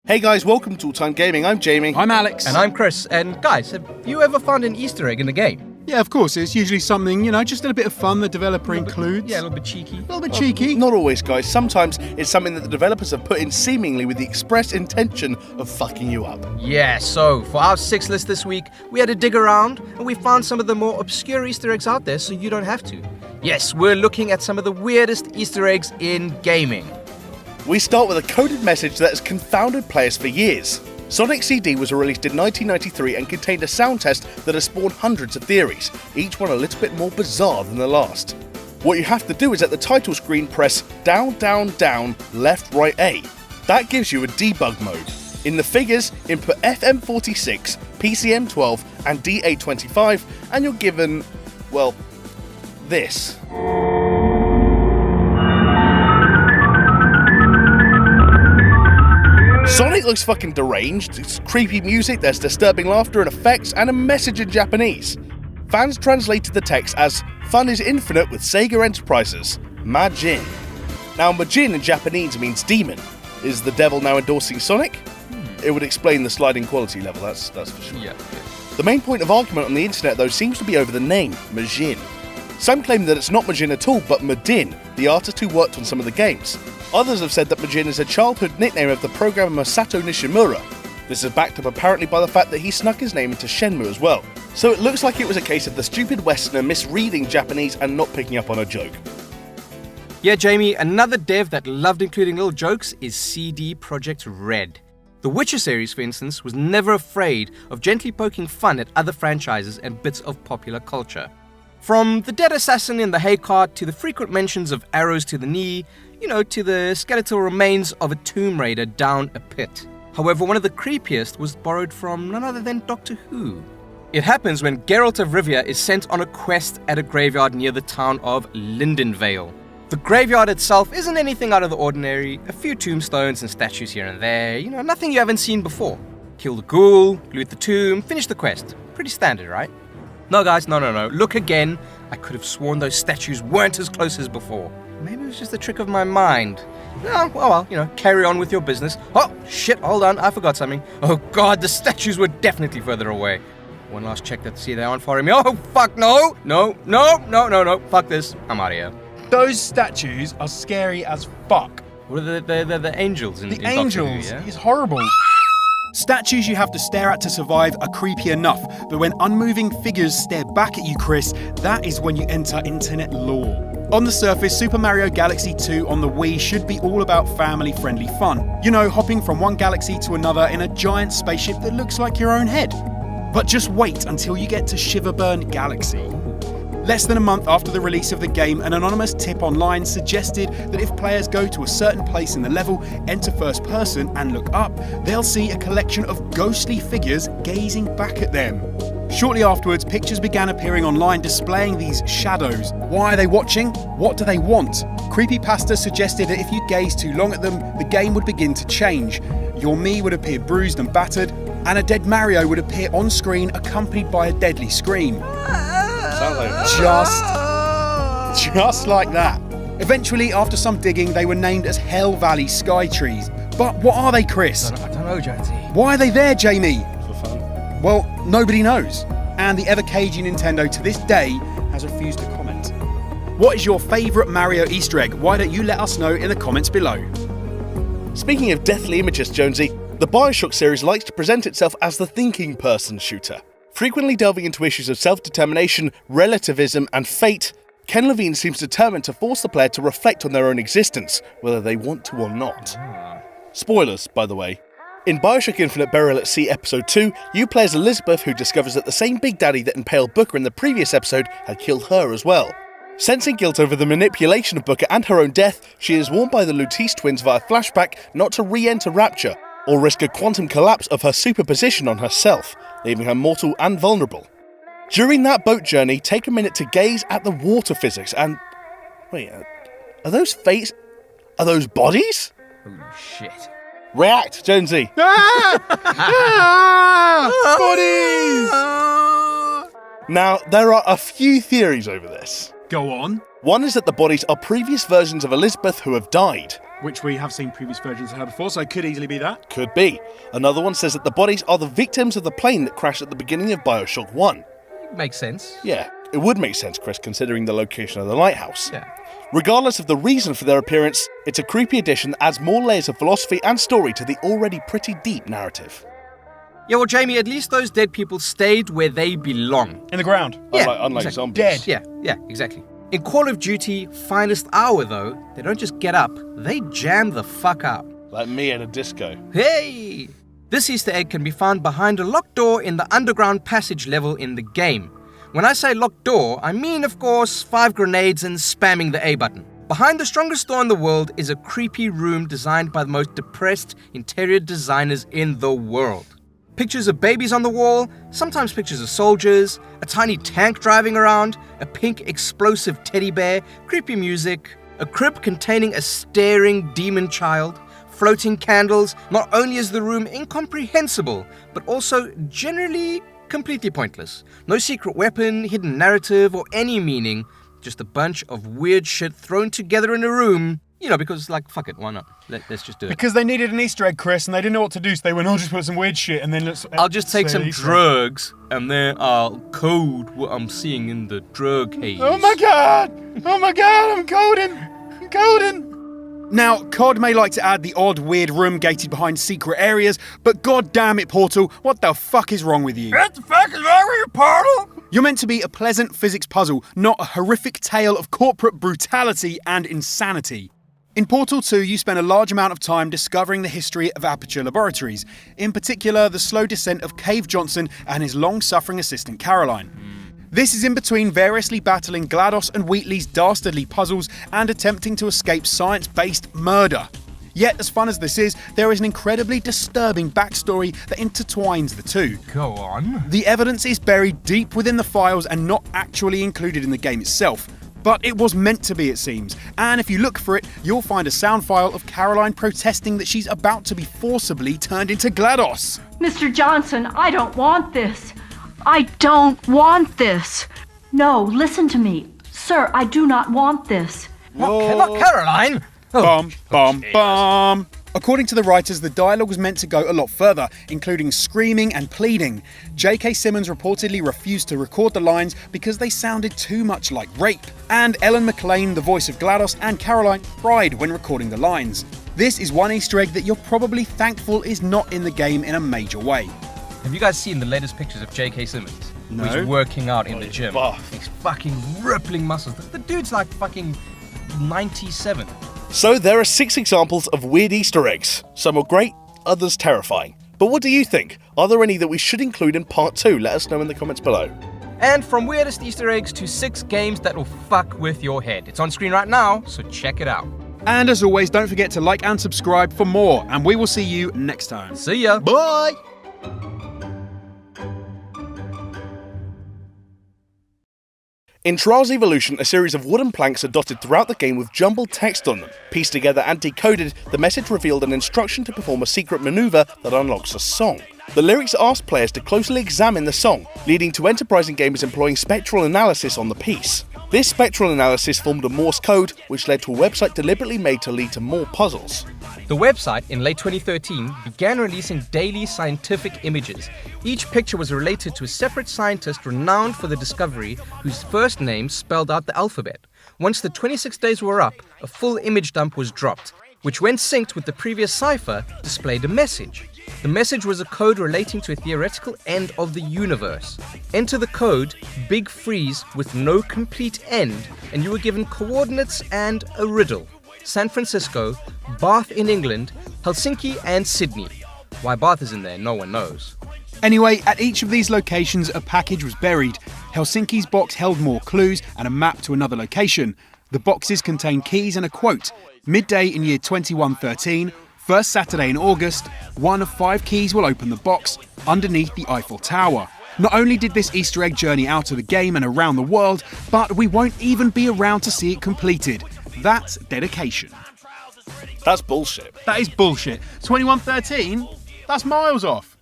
Hey guys, welcome to AlltimeGaming. I'm Jamie. I'm Alex. And I'm Chris. And guys, have you ever found an Easter egg in the game? Yeah, of course. It's usually something, just a bit of fun the developer includes. Yeah, a little bit cheeky. Not always, guys. Sometimes it's something that the developers have put in seemingly with the express intention of fucking you up. Yeah, so for our 6 list this week, we had to dig around and we found some of the more obscure Easter eggs out there so you don't have to. Yes, we're looking at some of the weirdest Easter eggs in gaming. We start with a coded message that has confounded players for years. Sonic CD was released in 1993 and contained a sound test that has spawned hundreds of theories, each one a little bit more bizarre than the last. What you have to do is at the title screen press down, down, down, left, right, A. That gives you a debug mode. In the figures, input FM46, PCM12 and DA25 and you're given, well, this. Sonic looks fucking deranged, it's creepy music, there's disturbing laughter and effects, and a message in Japanese. Fans translated the text as, "Fun is infinite with Sega Enterprises, Majin." Now Majin in Japanese means demon. Is the devil now endorsing Sonic? It would explain the sliding quality level, that's for sure. Yeah. The main point of argument on the internet though seems to be over the name, Majin. Some claim that it's not Majin at all, but Madin, the artist who worked on some of the games. Others have said that Majin is a childhood nickname of the programmer Masato Nishimura. This is backed up apparently by the fact that he snuck his name into Shenmue as well. So it looks like it was a case of the stupid Westerner misreading Japanese and not picking up on a joke. Yeah, Jamie, another dev that loved including little jokes is CD Projekt Red. The Witcher series, for instance, was never afraid of gently poking fun at other franchises and bits of popular culture. From the dead assassin in the hay cart to the frequent mentions of arrows to the knee, to the skeletal remains of a tomb raider down a pit. However, one of the creepiest was borrowed from none other than Doctor Who. It happens when Geralt of Rivia is sent on a quest at a graveyard near the town of Lindenvale. The graveyard itself isn't anything out of the ordinary, a few tombstones and statues here and there, nothing you haven't seen before. Kill the ghoul, loot the tomb, finish the quest. Pretty standard, right? No guys, no. Look again. I could have sworn those statues weren't as close as before. Maybe it was just a trick of my mind. Oh, well, carry on with your business. Oh, shit, hold on, I forgot something. Oh god, the statues were definitely further away. One last check to see they aren't following me. Oh, fuck, no, fuck this, I'm out of here. Those statues are scary as fuck. What are the angels in The Doctor Who, angels yeah? is horrible. Statues you have to stare at to survive are creepy enough, but when unmoving figures stare back at you, Chris, that is when you enter internet lore. On the surface, Super Mario Galaxy 2 on the Wii should be all about family-friendly fun. Hopping from one galaxy to another in a giant spaceship that looks like your own head. But just wait until you get to Shiverburn Galaxy. Less than a month after the release of the game, an anonymous tip online suggested that if players go to a certain place in the level, enter first person and look up, they'll see a collection of ghostly figures gazing back at them. Shortly afterwards, pictures began appearing online displaying these shadows. Why are they watching? What do they want? Creepypasta suggested that if you gaze too long at them, the game would begin to change. Your Mii would appear bruised and battered, and a dead Mario would appear on screen accompanied by a deadly scream. Just like that. Eventually, after some digging, they were named as Hell Valley Sky Trees. But what are they, Chris? I don't know, Jonesy. Why are they there, Jamie? For fun. Well, nobody knows. And the ever-cagey Nintendo to this day has refused to comment. What is your favourite Mario Easter egg? Why don't you let us know in the comments below? Speaking of deathly images, Jonesy, the Bioshock series likes to present itself as the thinking person shooter. Frequently delving into issues of self-determination, relativism, and fate, Ken Levine seems determined to force the player to reflect on their own existence, whether they want to or not. Spoilers, by the way. In Bioshock Infinite Burial at Sea Episode 2, you play as Elizabeth, who discovers that the same Big Daddy that impaled Booker in the previous episode had killed her as well. Sensing guilt over the manipulation of Booker and her own death, she is warned by the Lutece twins via flashback not to re-enter Rapture, or risk a quantum collapse of her superposition on herself, leaving her mortal and vulnerable. During that boat journey, take a minute to gaze at the water physics and... Wait, are those fates... Are those bodies? Holy shit. React, Jonesy! Bodies! Now, there are a few theories over this. Go on. One is that the bodies are previous versions of Elizabeth who have died. which we have seen previous versions of her before, so it could easily be that. Could be. Another one says that the bodies are the victims of the plane that crashed at the beginning of Bioshock 1. Makes sense. Yeah, it would make sense, Chris, considering the location of the lighthouse. Yeah. Regardless of the reason for their appearance, it's a creepy addition that adds more layers of philosophy and story to the already pretty deep narrative. Yeah, well, Jamie, at least those dead people stayed where they belong. In the ground. Yeah, Unlike exactly. zombies. Dead. Yeah, exactly. In Call of Duty Finest Hour, though, they don't just get up, they jam the fuck out. Like me at a disco. Hey! This Easter egg can be found behind a locked door in the underground passage level in the game. When I say locked door, I mean, of course, 5 grenades and spamming the A button. Behind the strongest door in the world is a creepy room designed by the most depressed interior designers in the world. Pictures of babies on the wall, sometimes pictures of soldiers, a tiny tank driving around, a pink explosive teddy bear, creepy music, a crib containing a staring demon child, floating candles. Not only is the room incomprehensible, but also generally completely pointless. No secret weapon, hidden narrative, or any meaning. Just a bunch of weird shit thrown together in a room. You know, because, like, fuck it, why not? Let's just do it. Because they needed an Easter egg, Chris, and they didn't know what to do, so they went, I'll just put some weird shit, and then I'll just take say some Easter egg. drugs, and then I'll code what I'm seeing in the drug haze. Oh my god, I'm coding! Now, COD may like to add the odd weird room gated behind secret areas, but god damn it, Portal, what the fuck is wrong with you? What the fuck is wrong with you, Portal? You're meant to be a pleasant physics puzzle, not a horrific tale of corporate brutality and insanity. In Portal 2, you spend a large amount of time discovering the history of Aperture Laboratories, in particular the slow descent of Cave Johnson and his long-suffering assistant Caroline. This is in between variously battling GLaDOS and Wheatley's dastardly puzzles and attempting to escape science-based murder. Yet, as fun as this is, there is an incredibly disturbing backstory that intertwines the two. Go on. The evidence is buried deep within the files and not actually included in the game itself. But it was meant to be, it seems. And if you look for it, you'll find a sound file of Caroline protesting that she's about to be forcibly turned into GLaDOS. Mr. Johnson, I don't want this. I don't want this. No, listen to me. Sir, I do not want this. Not Caroline. Bum, bum, bum. According to the writers, the dialogue was meant to go a lot further, including screaming and pleading. J.K. Simmons reportedly refused to record the lines because they sounded too much like rape. And Ellen McLean, the voice of GLaDOS, and Caroline cried when recording the lines. This is one Easter egg that you're probably thankful is not in the game in a major way. Have you guys seen the latest pictures of J.K. Simmons? No. He's working out in the he's gym. buff. He's fucking rippling muscles. The dude's like fucking 97. So there are 6 examples of weird Easter eggs. Some are great, others terrifying. But what do you think? Are there any that we should include in part 2? Let us know in the comments below. And from weirdest Easter eggs to 6 games that will fuck with your head. It's on screen right now, so check it out. And as always, don't forget to like and subscribe for more, and we will see you next time. See ya. Bye! In Trials Evolution, a series of wooden planks are dotted throughout the game with jumbled text on them. Pieced together and decoded, the message revealed an instruction to perform a secret maneuver that unlocks a song. The lyrics asked players to closely examine the song, leading to enterprising gamers employing spectral analysis on the piece. This spectral analysis formed a Morse code, which led to a website deliberately made to lead to more puzzles. The website, in late 2013, began releasing daily scientific images. Each picture was related to a separate scientist renowned for the discovery, whose first name spelled out the alphabet. Once the 26 days were up, a full image dump was dropped, which when synced with the previous cipher, displayed a message. The message was a code relating to a theoretical end of the universe. Enter the code, big freeze with no complete end, and you were given coordinates and a riddle. San Francisco, Bath in England, Helsinki and Sydney. Why Bath is in there, no one knows. Anyway, at each of these locations a package was buried. Helsinki's box held more clues and a map to another location. The boxes contained keys and a quote. Midday in year 2113, first Saturday in August, one of 5 keys will open the box underneath the Eiffel Tower. Not only did this Easter egg journey out of the game and around the world, but we won't even be around to see it completed. That's dedication. That's bullshit. That is bullshit. 2113? That's miles off.